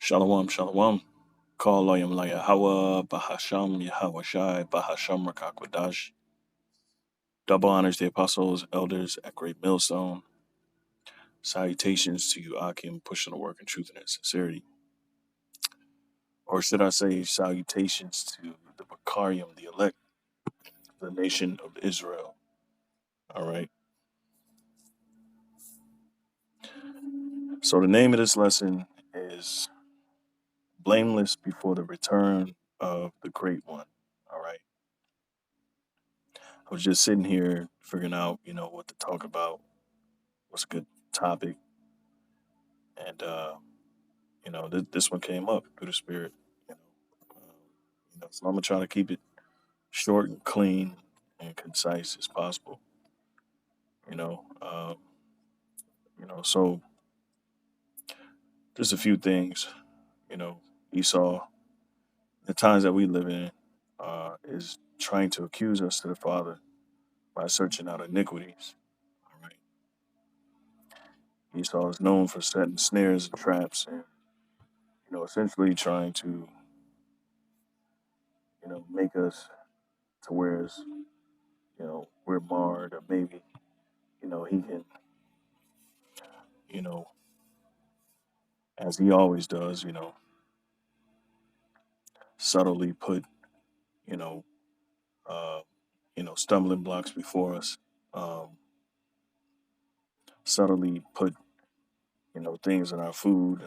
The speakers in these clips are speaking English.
Shalom, shalom. Call Loyam Laya Hawa, Bahasham, Yahweh Shai, Bahasham Rakakwadash. Double honors the apostles, elders at Great Millstone. Salutations to you, Akim, pushing the work in truth and in sincerity. Or should I say, salutations to the Bakarium, the elect, the nation of Israel. All right. So the name of this lesson is Blameless Before the Return of the Great One. All right. I was just sitting here figuring out, what to talk about. What's a good topic? And this one came up through the spirit. You know, so I'm gonna try to keep it short and clean and concise as possible. You know, um, so just a few things. You know, Esau, the times that we live in, is trying to accuse us to the Father by searching out iniquities. All right, Esau is known for setting snares and traps, and essentially trying to make us to where we're marred, or maybe he can you know as he always does, subtly put you know uh, stumbling blocks before us, um, subtly put things in our food,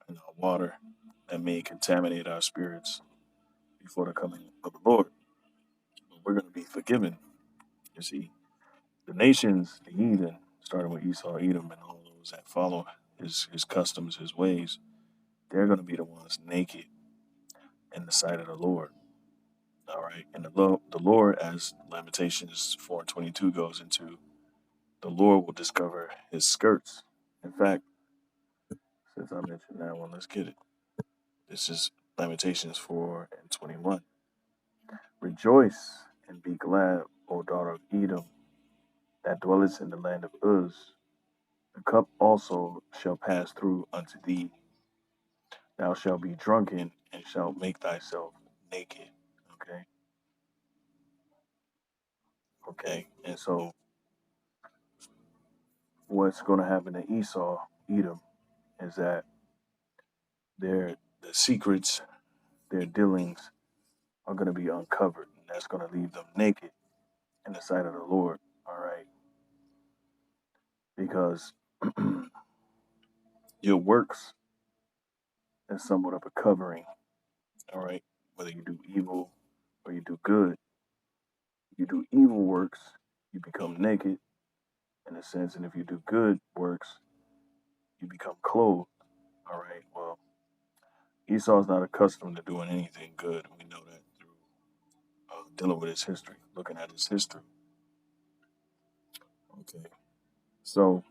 in our water that may contaminate our spirits before the coming of the Lord. But we're going to be forgiven. You see, the nations, the heathen, starting with Esau, Edom, and all those that follow his customs, his ways, they're going to be the ones naked in the sight of the Lord. All right, and the Lord, as Lamentations 4:22 goes into, the Lord will discover his skirts. In fact, since I mentioned that one, let's get it. This is Lamentations 4:21. Rejoice and be glad, O daughter of Edom, that dwellest in the land of Uz. The cup also shall pass through unto thee. Thou shalt be drunken and shalt make thyself naked. Okay, okay. And so, what's going to happen to Esau, Edom, is that the secrets, their dealings are going to be uncovered, and that's going to leave them naked in the sight of the Lord. All right, because your works is somewhat of a covering. All right, whether you do evil or you do good, you do evil works, you become naked in a sense, and if you do good works, you become clothed. All right, well, Esau's not accustomed to doing anything good. We know that through dealing with his history, looking at his history. Okay, so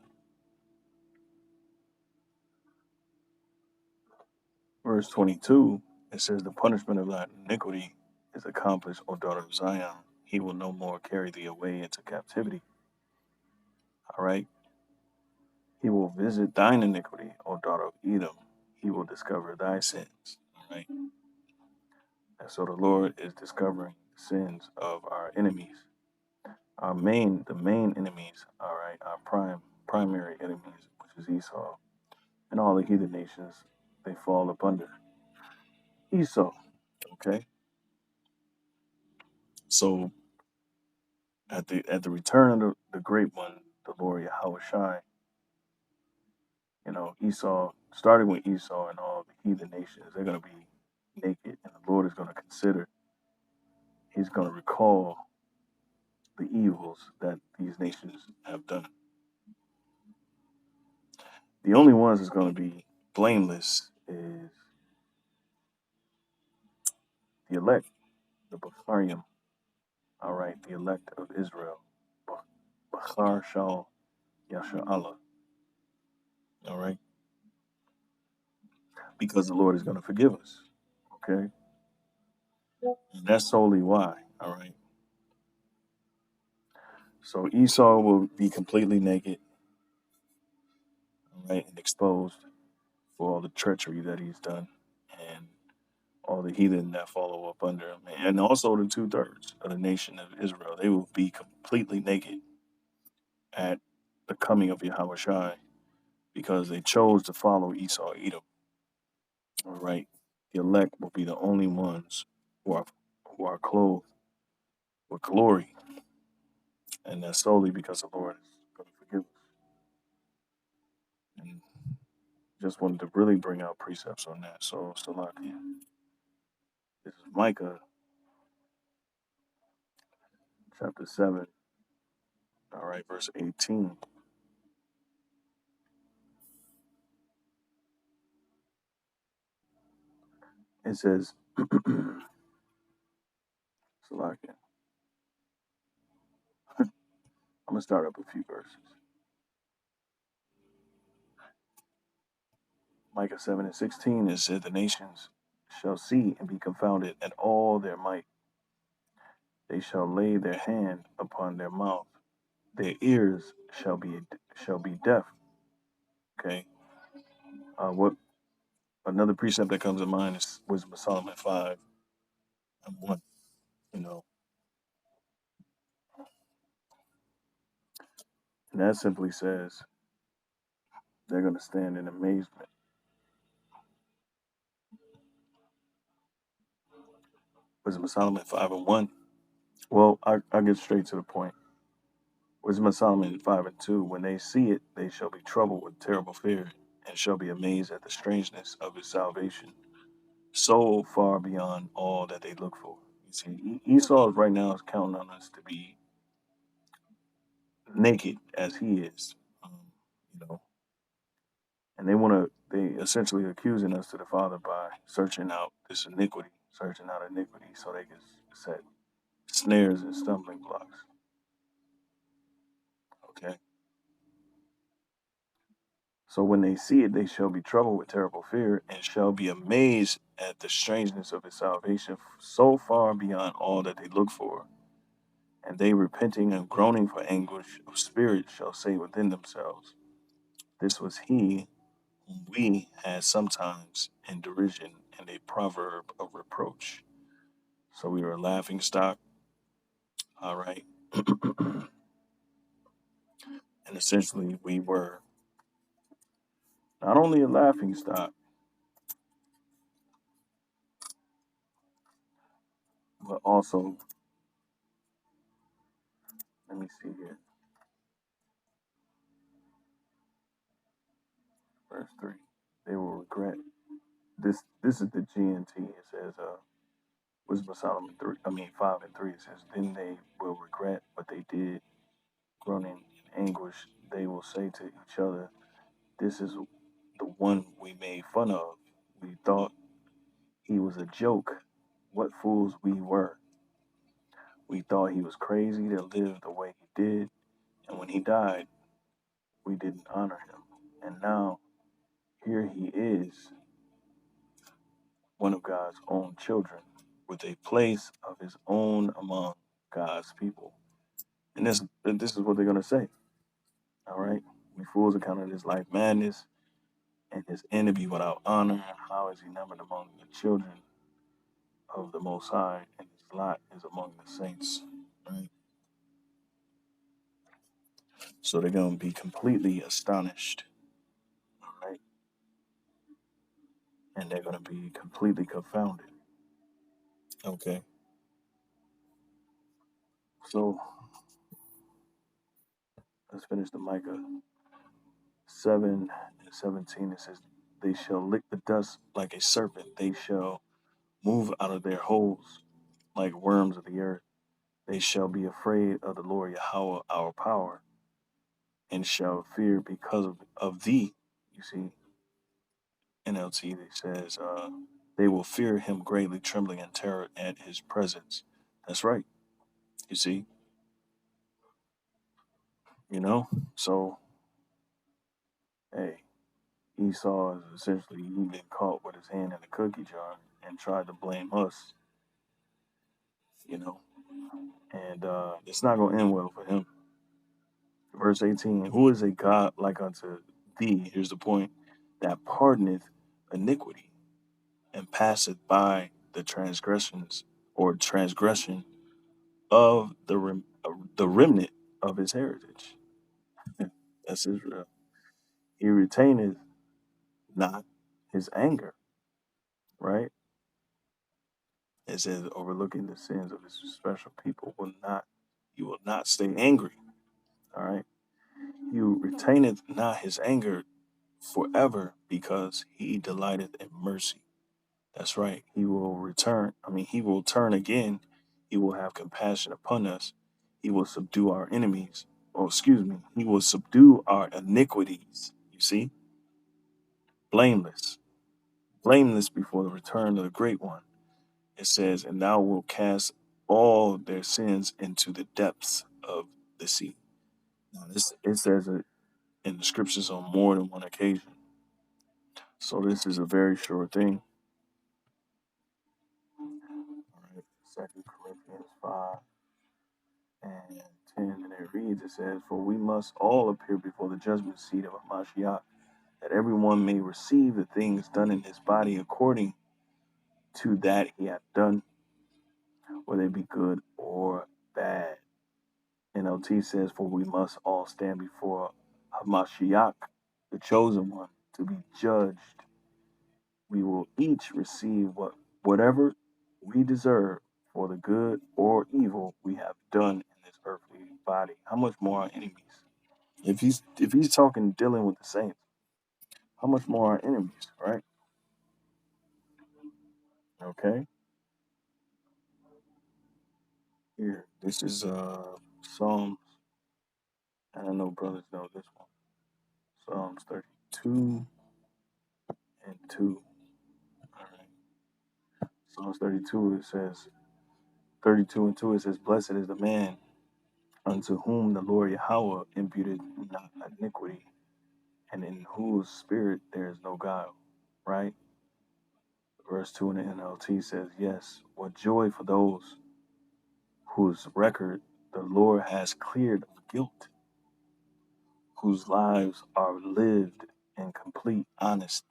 verse 22, it says, "The punishment of thy iniquity is accomplished, O daughter of Zion. He will no more carry thee away into captivity." All right. He will visit thine iniquity, O daughter of Edom. He will discover thy sins. All right. And so the Lord is discovering the sins of our enemies. The main enemies, all right, our primary enemies, which is Esau. And all the heathen nations, they fall up under Esau. Okay. So at the return of the great one, the Lord Yahweh Shai, Esau, starting with Esau and all the heathen nations, they're gonna be naked, and the Lord is gonna consider, he's gonna recall the evils that these nations have done. The only ones that's gonna be blameless is the elect, the Bacharium, all right, the elect of Israel. Bachar Shal Yasha Allah, all right, because the Lord is gonna forgive us. Okay. And that's solely why. All right. So Esau will be completely naked, all right, and exposed for all the treachery that he's done. all the heathen that follow up under him, and also the 2/3 of the nation of Israel. They will be completely naked at the coming of Yahweh Shai because they chose to follow Esau, Edom. All right, the elect will be the only ones who are clothed with glory, and that's solely because the Lord is going to forgive us. And just wanted to really bring out precepts on that. So, Salakia, this is Micah chapter 7, all right, verse 18. It says, Salakia, I'm going to start up a few verses. Micah 7 and 16, it said, the nations shall see and be confounded at all their might. They shall lay their hand upon their mouth. Their ears shall be deaf. Okay. What another precept that comes to mind is Wisdom of Solomon 5 and 1. You know, and that simply says they're going to stand in amazement. Wisdom of Solomon 5 and 1. Well, I'll get straight to the point. Wisdom of Solomon 5 and 2. When they see it, they shall be troubled with terrible fear and shall be amazed at the strangeness of his salvation, so far beyond all that they look for. You see, Esau right now is counting on us to be naked as he is, you know, and they essentially accusing us to the Father by searching out this iniquity, searching out iniquity so they can set snares and stumbling blocks. Okay. So when they see it, they shall be troubled with terrible fear and shall be amazed at the strangeness of his salvation, so far beyond all that they look for. And they repenting and groaning for anguish of spirit shall say within themselves, this was he whom we had sometimes in derision and a proverb of reproach. So we were a laughing stock, all right. And essentially we were not only a laughing stock, but also, let me see here, verse 3. They will regret. This is the GNT. It says, Wisdom of Solomon 3, 5 and 3. It says, then they will regret what they did, groaning in anguish. They will say to each other, this is the one we made fun of. We thought he was a joke. What fools we were. We thought he was crazy to live the way he did. And when he died, we didn't honor him. And now here he is, one of God's own children, with a place of his own among God's people. And this is what they're gonna say. All right. We fools are counted his life madness and his enemy without honor. How is he numbered among the children of the Most High, and his lot is among the saints? Right. So they're gonna be completely astonished. All right. And they're gonna be completely confounded. Okay. So let's finish the Micah 7 and 17. It says, they shall lick the dust like a serpent. They shall move out of their holes like worms of the earth. They shall be afraid of the Lord Yahweh, our power, and shall fear because of thee. You see, NLT, it says, they will fear him greatly, trembling in terror at his presence. That's right. You see, you know? So, hey, Esau is essentially, he been caught with his hand in the cookie jar and tried to blame us, you know? And it's not going to end well for him. Verse 18, who is a God like unto thee? Here's the point, that pardoneth iniquity and passeth by the transgressions or transgression of the remnant of his heritage. That's Israel. He retaineth not his anger, right? It says overlooking the sins of his special people will not, he will not stay angry. All right. You retaineth not his anger forever because he delighteth in mercy. That's right. He will return. I mean, he will turn again. He will have compassion upon us. He will subdue our enemies. Oh, excuse me. He will subdue our iniquities. You see? Blameless. Blameless before the return of the great one. It says, and thou wilt cast all their sins into the depths of the sea. Now, this it says it in the scriptures on more than one occasion. So this is a very sure thing. All right. 2 Corinthians 5 and 10, and it reads, it says, for we must all appear before the judgment seat of Hamashiach, that everyone may receive the things done in his body according to that he hath done, whether it be good or bad. NLT says, for we must all stand before Hamashiach, the chosen one, to be judged. We will each receive whatever we deserve for the good or evil we have done in this earthly body. How much more our enemies? If he's talking dealing with the saints, how much more our enemies, right? Okay. Here, this is Psalms. I don't know brothers know this one. Psalms 32 and 2. All right. Psalms 32, it says 32 and 2, it says, blessed is the man unto whom the Lord Yahweh imputed not iniquity, and in whose spirit there is no guile. Right? Verse 2 in the NLT says, yes, what joy for those whose record the Lord has cleared of guilt, whose lives are lived in complete honesty.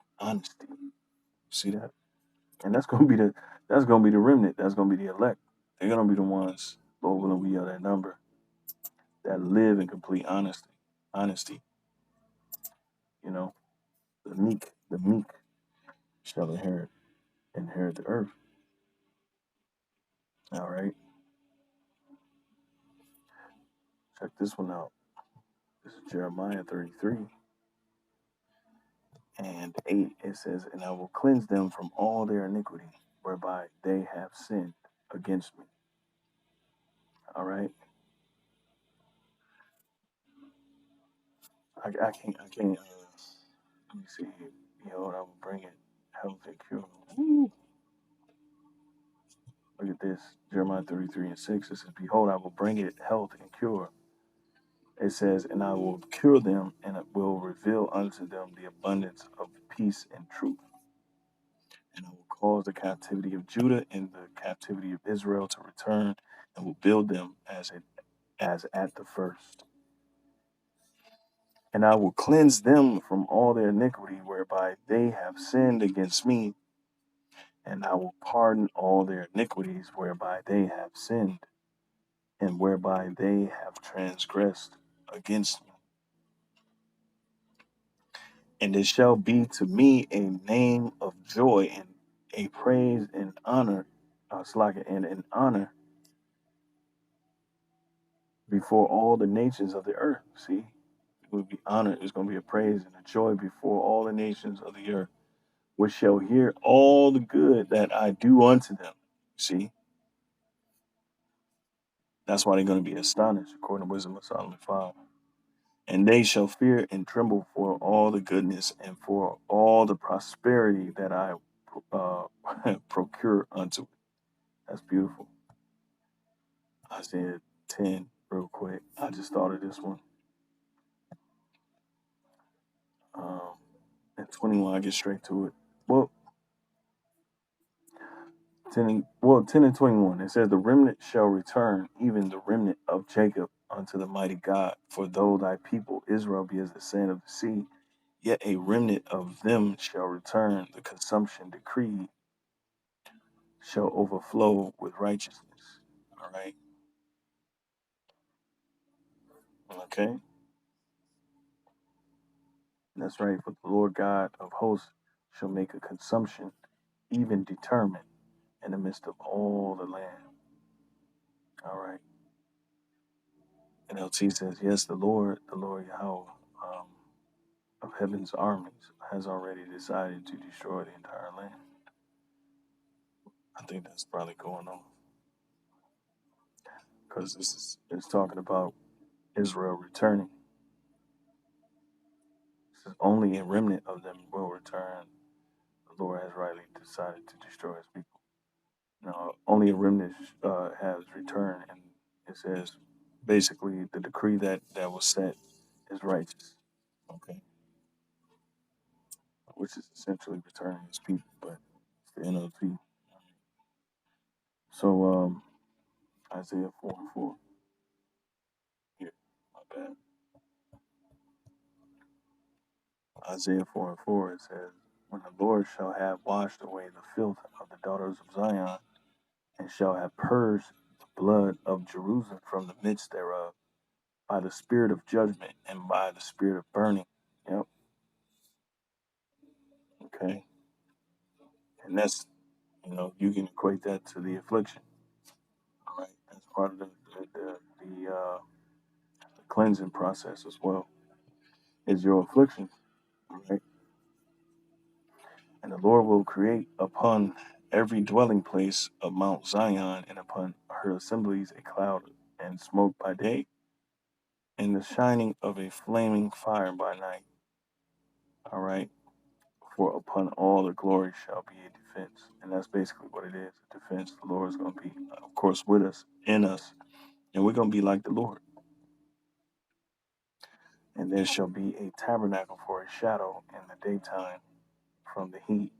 See that? And that's gonna be the remnant, that's gonna be the elect. They're gonna be the ones, Lord willing, we are that number, that live in complete honesty, you know. The meek shall inherit the earth. All right. Check this one out. This is Jeremiah 33 and 8. It says, and I will cleanse them from all their iniquity, whereby they have sinned against me. All right. I can't. Let me see. Behold, I will bring it health and cure. Woo. Look at this. Jeremiah 33 and 6. It says, behold, I will bring it health and cure. It says, and I will cure them, and it will reveal unto them the abundance of peace and truth. And I will cause the captivity of Judah and the captivity of Israel to return, and will build them as at the first. And I will cleanse them from all their iniquity, whereby they have sinned against me, and I will pardon all their iniquities, whereby they have sinned, and whereby they have transgressed against me. And it shall be to me a name of joy and a praise and honor, and an honor before all the nations of the earth. See, it will be honored. It's going to be a praise and a joy before all the nations of the earth, which shall hear all the good that I do unto them. See, that's why they're going to be astonished, according to Wisdom of Solomon 5. And they shall fear and tremble for all the goodness and for all the prosperity that I uh, procure unto it. That's beautiful. I said 10 real quick. I just thought of this one. Um, at 21, I get straight to it. Well, 10 and 21. It says, the remnant shall return, even the remnant of Jacob, unto the mighty God. For though thy people Israel be as the sand of the sea, yet a remnant of them shall return, the consumption decreed. shall overflow with righteousness. All right. Okay. That's right. For the Lord God of hosts shall make a consumption, even determined, in the midst of all the land. All right. NLT says, yes, the Lord Yahweh um, of heaven's armies has already decided to destroy the entire land. I think that's probably going on because this is it's talking about Israel returning. It says only a remnant of them will return. The Lord has rightly decided to destroy his people. Now, only a remnant has returned, and it says basically the decree that was set is righteous. Okay, which is essentially returning his people, but it's the NLT. So Isaiah 4:4. Here, my bad. Isaiah 4:4, it says, when the Lord shall have washed away the filth of the daughters of Zion, and shall have purged the blood of Jerusalem from the midst thereof, by the spirit of judgment and by the spirit of burning. Yep. Okay. And that's, you can equate that to the affliction. All right. That's part of the cleansing process as well. Is your affliction. All right. And the Lord will create upon every dwelling place of Mount Zion and upon her assemblies a cloud and smoke by day, and the shining of a flaming fire by night. All right. For upon all the glory shall be a defense. And that's basically what it is, a defense. The Lord is going to be, of course, with us, in us, and we're going to be like the Lord. And there shall be a tabernacle for a shadow in the daytime from the heat,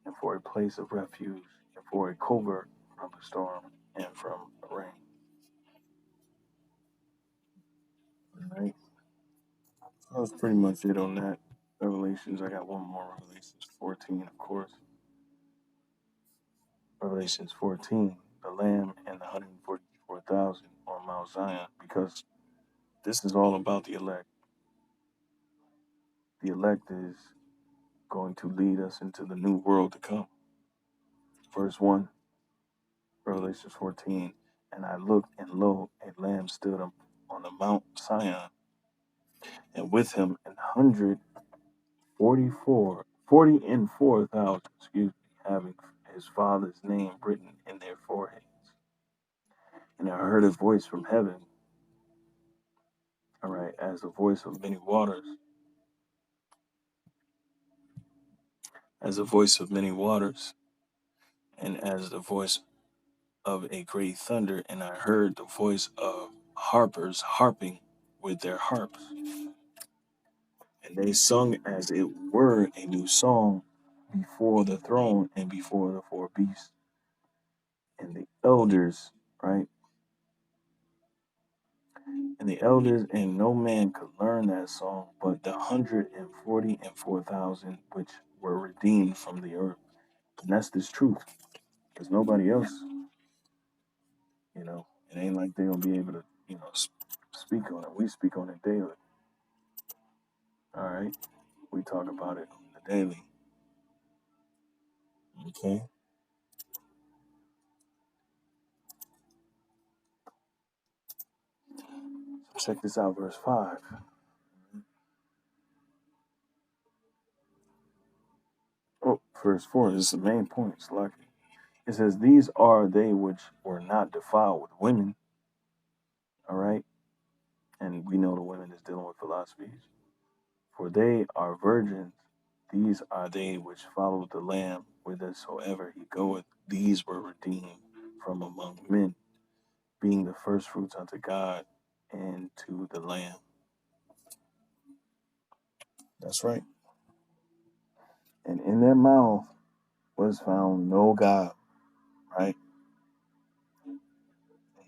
and for a place of refuge, and for a covert from the storm and from the rain. All right. That was pretty much it on that. Revelations, I got one more. Revelations 14, of course. Revelations 14, the Lamb and the 144,000 on Mount Zion, because this is all about the elect. The elect is going to lead us into the new world to come. Verse 1, Revelation 14. And I looked, and lo, a lamb stood up on the Mount Zion, and with him 144,000, having his father's name written in their foreheads. And I heard a voice from heaven, all right, as the voice of many waters, as the voice of many waters, and as the voice of a great thunder, and I heard the voice of harpers harping with their harps. And they sung as it were a new song before the throne and before the four beasts. And the elders, right? And the elders, and no man could learn that song but the 144,000 which were redeemed from the earth. And that's this truth. Because nobody else, it ain't like they're going to be able to, speak on it. We speak on it daily. All right. We talk about it on the daily. Okay. Check this out, verse 5. Oh, verse 4 this is the main point. It's lucky. It says, these are they which were not defiled with women. All right. And we know the women is dealing with philosophies. For they are virgins. These are they which followed the Lamb whithersoever he goeth. These were redeemed from among men, being the first fruits unto God and to the Lamb. That's right. And in their mouth was found no God, right?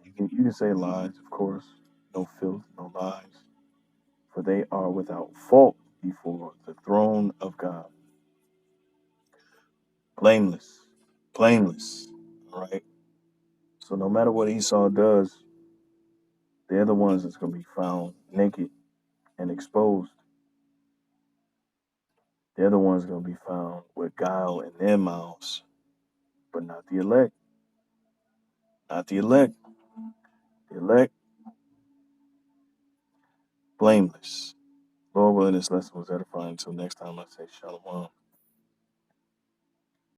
You can say lies, of course. No filth, no lies. For they are without fault before the throne of God. Blameless. Blameless. right? So no matter what Esau does, they're the ones that's going to be found naked and exposed. They're the ones going to be found with guile in their mouths, but not the elect. Not the elect. The elect, blameless. Lord willing, this lesson was edifying. Until next time, I say shalom.